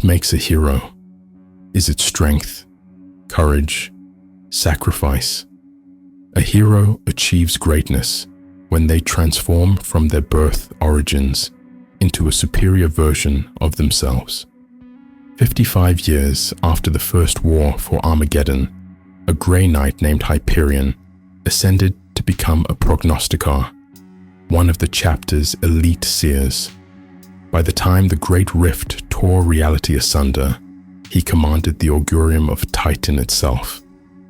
What makes a hero? Is it strength, courage, sacrifice? A hero achieves greatness when they transform from their birth origins into a superior version of themselves. 55 years after the first war for Armageddon, a Grey Knight named Hyperion ascended to become a prognosticator, one of the chapter's elite seers. By the time the Great Rift tore reality asunder, he commanded the augurium of Titan itself,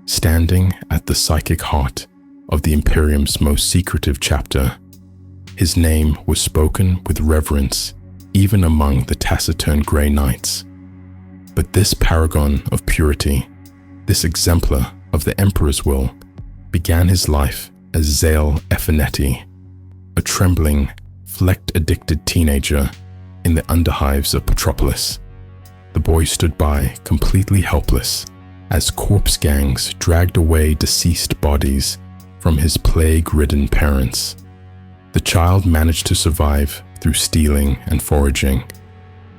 standing at the psychic heart of the Imperium's most secretive chapter. His name was spoken with reverence even among the taciturn Grey Knights. But this paragon of purity, this exemplar of the Emperor's will, began his life as Zale Efinetti, a trembling, flecked-addicted teenager in the underhives of Petropolis. The boy stood by, completely helpless, as corpse gangs dragged away deceased bodies from his plague-ridden parents. The child managed to survive through stealing and foraging,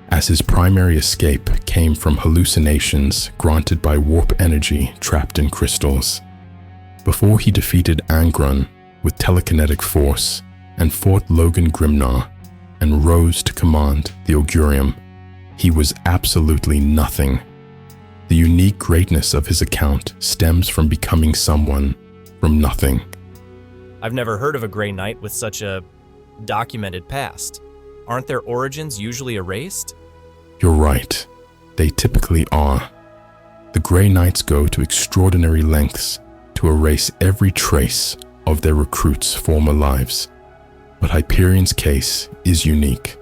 as his primary escape came from hallucinations granted by warp energy trapped in crystals. Before he defeated Angron with telekinetic force and fought Logan Grimnar and rose to command the Augurium, he was absolutely nothing. The unique greatness of his account stems from becoming someone from nothing. I've never heard of a Grey Knight with such a documented past. Aren't their origins usually erased? You're right. They typically are. The Grey Knights go to extraordinary lengths to erase every trace of their recruits' former lives. But Hyperion's case is unique.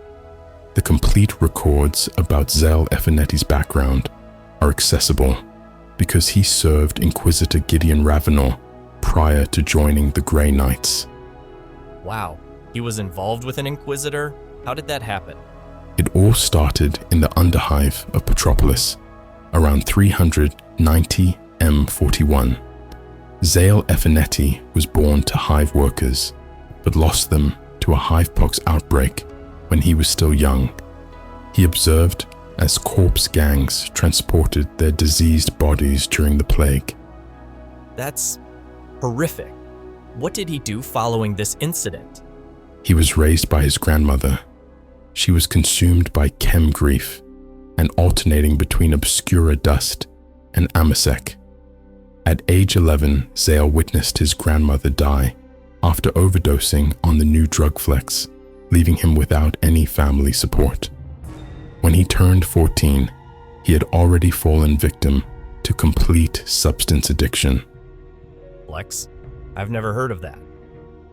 The complete records about Zale Efinetti's background are accessible because he served Inquisitor Gideon Ravenor prior to joining the Grey Knights. Wow, he was involved with an Inquisitor? How did that happen? It all started in the Underhive of Petropolis, around 390 M41. Zale Efinetti was born to Hive workers, but lost them to a hivepox outbreak when he was still young. He observed as corpse gangs transported their diseased bodies during the plague. That's horrific. What did he do following this incident? He was raised by his grandmother. She was consumed by chem grief and alternating between obscura dust and amasec. At age 11, Zale witnessed his grandmother die after overdosing on the new drug flex, leaving him without any family support. When he turned 14, he had already fallen victim to complete substance addiction. Flex? I've never heard of that.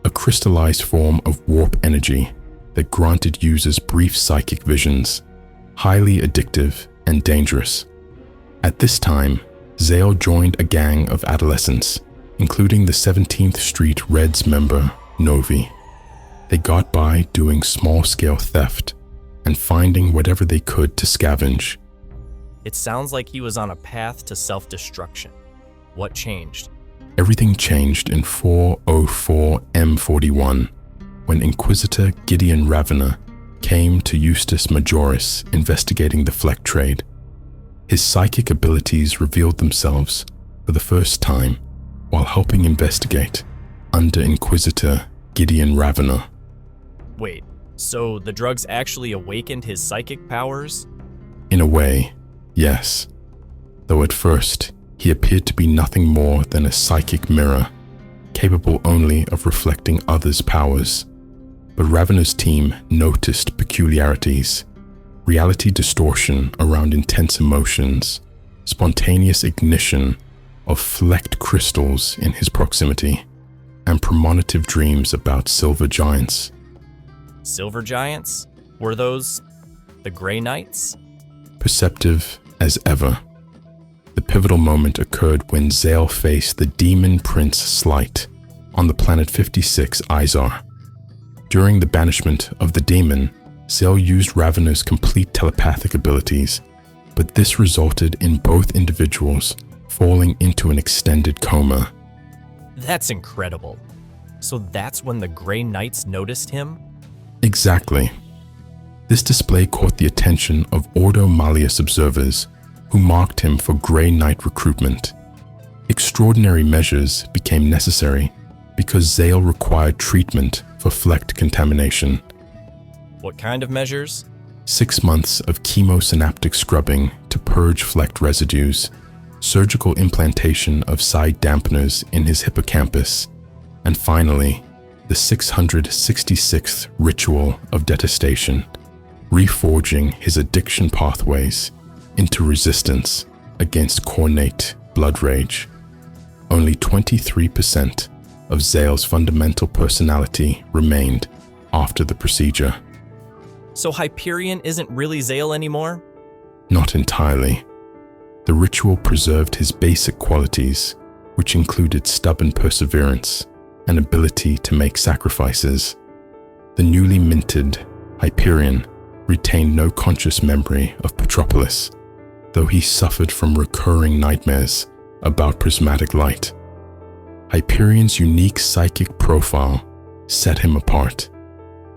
A crystallized form of warp energy that granted users brief psychic visions, highly addictive and dangerous. At this time, Zale joined a gang of adolescents, including the 17th Street Reds member, Novi. They got by doing small-scale theft and finding whatever they could to scavenge. It sounds like he was on a path to self-destruction. What changed? Everything changed in 404 M41 when Inquisitor Gideon Ravenor came to Eustace Majoris investigating the Fleck trade. His psychic abilities revealed themselves for the first time while helping investigate under Inquisitor Gideon Ravenor. Wait, so the drugs actually awakened his psychic powers? In a way, yes. Though at first, he appeared to be nothing more than a psychic mirror, capable only of reflecting others' powers. But Ravenor's team noticed peculiarities: reality distortion around intense emotions, spontaneous ignition of flecked crystals in his proximity, and premonitive dreams about silver giants. Silver giants? Were those the Grey Knights? Perceptive as ever. The pivotal moment occurred when Zale faced the demon prince Slight on the planet 56 Izar. During the banishment of the demon, Zale used Ravenor's complete telepathic abilities, but this resulted in both individuals falling into an extended coma. That's incredible. So that's when the Grey Knights noticed him? Exactly. This display caught the attention of Ordo Malleus observers who marked him for Grey Knight recruitment. Extraordinary measures became necessary because Zale required treatment for Flecht contamination. What kind of measures? 6 months of chemosynaptic scrubbing to purge Flecht residues, surgical implantation of side dampeners in his hippocampus, and finally, the 666th ritual of detestation, reforging his addiction pathways into resistance against cornate blood rage. Only 23% of Zale's fundamental personality remained after the procedure. So Hyperion isn't really Zale anymore? Not entirely. The ritual preserved his basic qualities, which included stubborn perseverance and ability to make sacrifices. The newly minted Hyperion retained no conscious memory of Petropolis, though he suffered from recurring nightmares about prismatic light. Hyperion's unique psychic profile set him apart.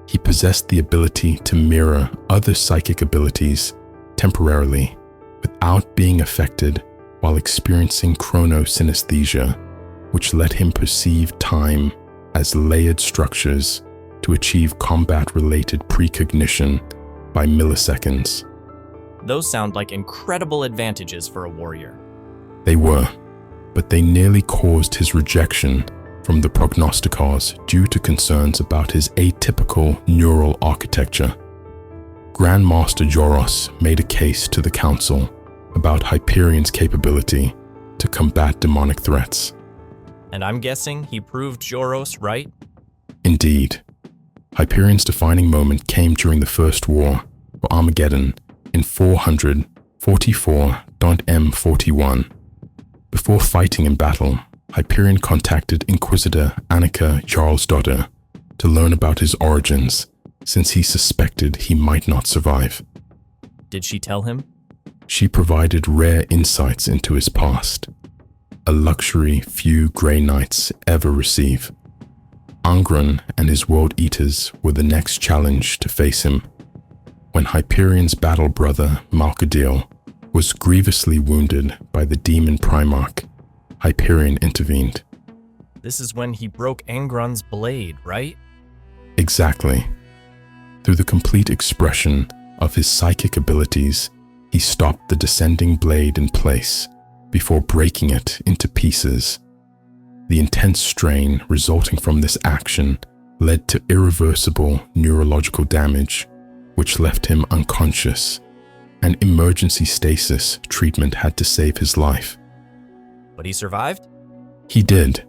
He possessed the ability to mirror other psychic abilities temporarily without being affected while experiencing chronosynesthesia, which let him perceive time as layered structures to achieve combat-related precognition by milliseconds. Those sound like incredible advantages for a warrior. They were, but they nearly caused his rejection from the prognosticars due to concerns about his atypical neural architecture. Grandmaster Joros made a case to the council about Hyperion's capability to combat demonic threats. And I'm guessing he proved Joros right? Indeed. Hyperion's defining moment came during the First War for Armageddon in 444.M41. Before fighting in battle, Hyperion contacted Inquisitor Annika Jarlsdottir to learn about his origins, since he suspected he might not survive. Did she tell him? She provided rare insights into his past, a luxury few Grey Knights ever receive. Angron and his World Eaters were the next challenge to face him. When Hyperion's battle brother Malkadil was grievously wounded by the demon Primarch, Hyperion intervened. This is when he broke Angron's blade, right? Exactly. Through the complete expression of his psychic abilities, he stopped the descending blade in place before breaking it into pieces. The intense strain resulting from this action led to irreversible neurological damage, which left him unconscious. An emergency stasis treatment had to save his life. But he survived? He did,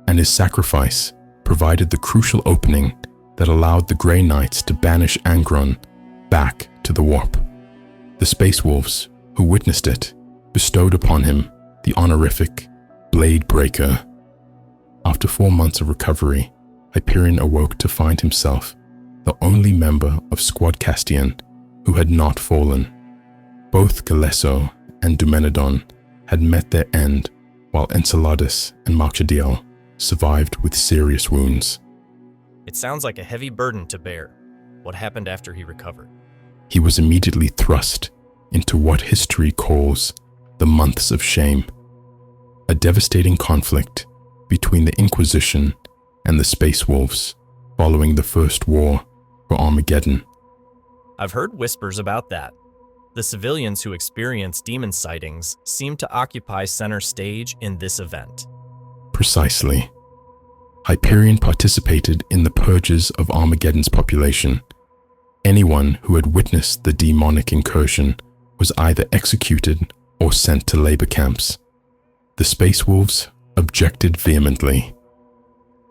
and his sacrifice provided the crucial opening that allowed the Grey Knights to banish Angron back to the warp. The Space Wolves, who witnessed it, bestowed upon him the honorific Bladebreaker. After 4 months of recovery, Hyperion awoke to find himself the only member of Squad Castian who had not fallen. Both Galesso and Dumenedon had met their end, while Enceladus and Malkadil survived with serious wounds. It sounds like a heavy burden to bear. What happened after he recovered? He was immediately thrust into what history calls the Months of Shame, a devastating conflict between the Inquisition and the Space Wolves following the First War for Armageddon. I've heard whispers about that. The civilians who experience demon sightings seem to occupy center stage in this event. Precisely. Hyperion participated in the purges of Armageddon's population. Anyone who had witnessed the demonic incursion was either executed or sent to labor camps. The Space Wolves objected vehemently.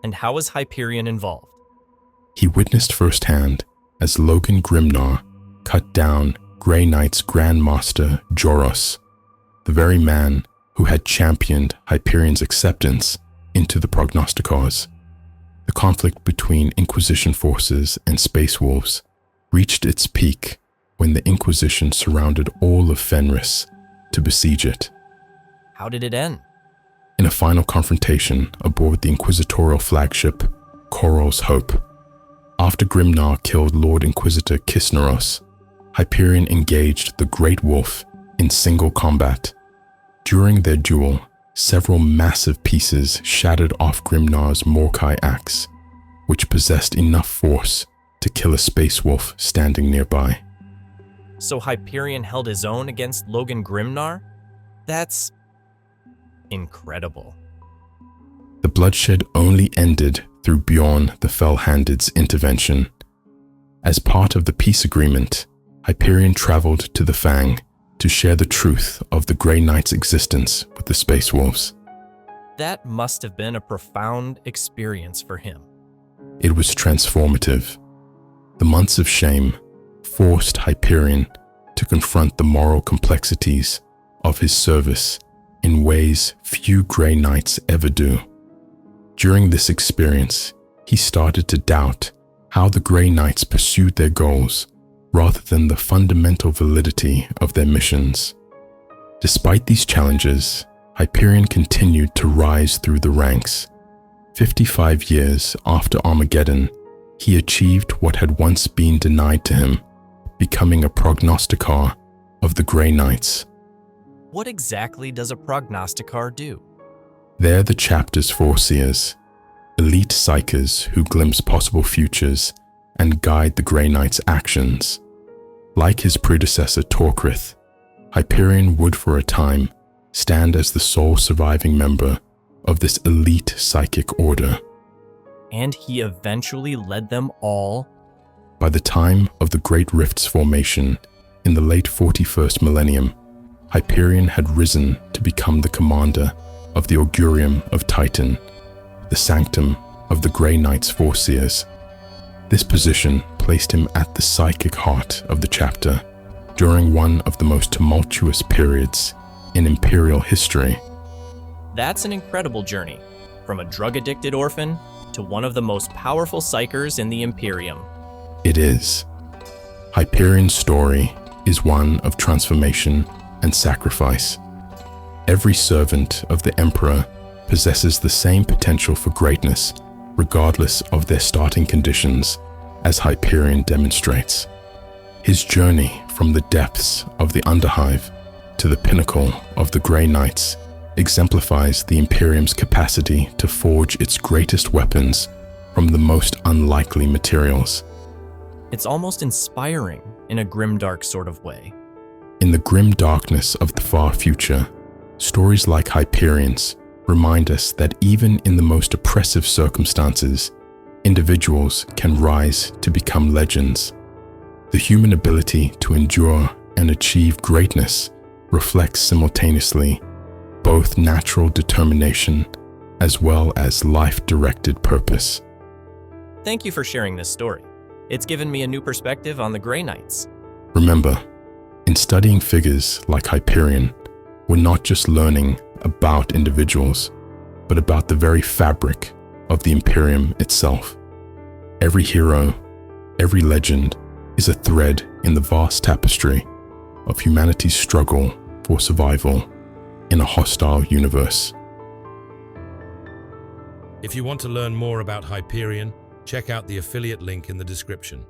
And how was Hyperion involved? He witnessed firsthand as Logan Grimnar cut down Grey Knight's Grandmaster Joros, the very man who had championed Hyperion's acceptance into the prognosticars. The conflict between Inquisition forces and Space Wolves reached its peak when the Inquisition surrounded all of Fenris to besiege it. How did it end? In a final confrontation aboard the inquisitorial flagship Coral's Hope, After Grimnar killed Lord Inquisitor Kisneros, Hyperion engaged the Great Wolf in single combat. During their duel, several massive pieces shattered off Grimnar's Morkai axe, which possessed enough force to kill a space wolf standing nearby. So Hyperion held his own against Logan Grimnar? That's incredible. The bloodshed only ended through Bjorn the Fell-Handed's intervention. As part of the peace agreement, Hyperion traveled to the Fang to share the truth of the Grey Knight's existence with the Space Wolves. That must have been a profound experience for him. It was transformative. The months of shame forced Hyperion to confront the moral complexities of his service in ways few Grey Knights ever do. During this experience, he started to doubt how the Grey Knights pursued their goals rather than the fundamental validity of their missions. Despite these challenges, Hyperion continued to rise through the ranks. 55 years after Armageddon, he achieved what had once been denied to him, becoming a prognosticator of the Grey Knights. What exactly does a prognosticator do? They're the chapter's foreseers, elite psychers who glimpse possible futures and guide the Grey Knight's actions. Like his predecessor Torkrith, Hyperion would for a time stand as the sole surviving member of this elite psychic order. And he eventually led them all. By the time of the Great Rift's formation in the late 41st millennium, Hyperion had risen to become the commander of the Augurium of Titan, the sanctum of the Grey Knight's foreseers. This position placed him at the psychic heart of the chapter during one of the most tumultuous periods in Imperial history. That's an incredible journey, from a drug-addicted orphan to one of the most powerful psychers in the Imperium. It is. Hyperion's story is one of transformation and sacrifice. Every servant of the Emperor possesses the same potential for greatness, regardless of their starting conditions, as Hyperion demonstrates. His journey from the depths of the Underhive to the pinnacle of the Grey Knights exemplifies the Imperium's capacity to forge its greatest weapons from the most unlikely materials. It's almost inspiring in a grimdark sort of way. In the grim darkness of the far future, stories like Hyperion's remind us that even in the most oppressive circumstances, individuals can rise to become legends. The human ability to endure and achieve greatness reflects simultaneously both natural determination as well as life-directed purpose. Thank you for sharing this story. It's given me a new perspective on the Grey Knights. Remember, in studying figures like Hyperion, we're not just learning about individuals, but about the very fabric of the Imperium itself. Every hero, every legend is a thread in the vast tapestry of humanity's struggle for survival in a hostile universe. If you want to learn more about Hyperion, check out the affiliate link in the description.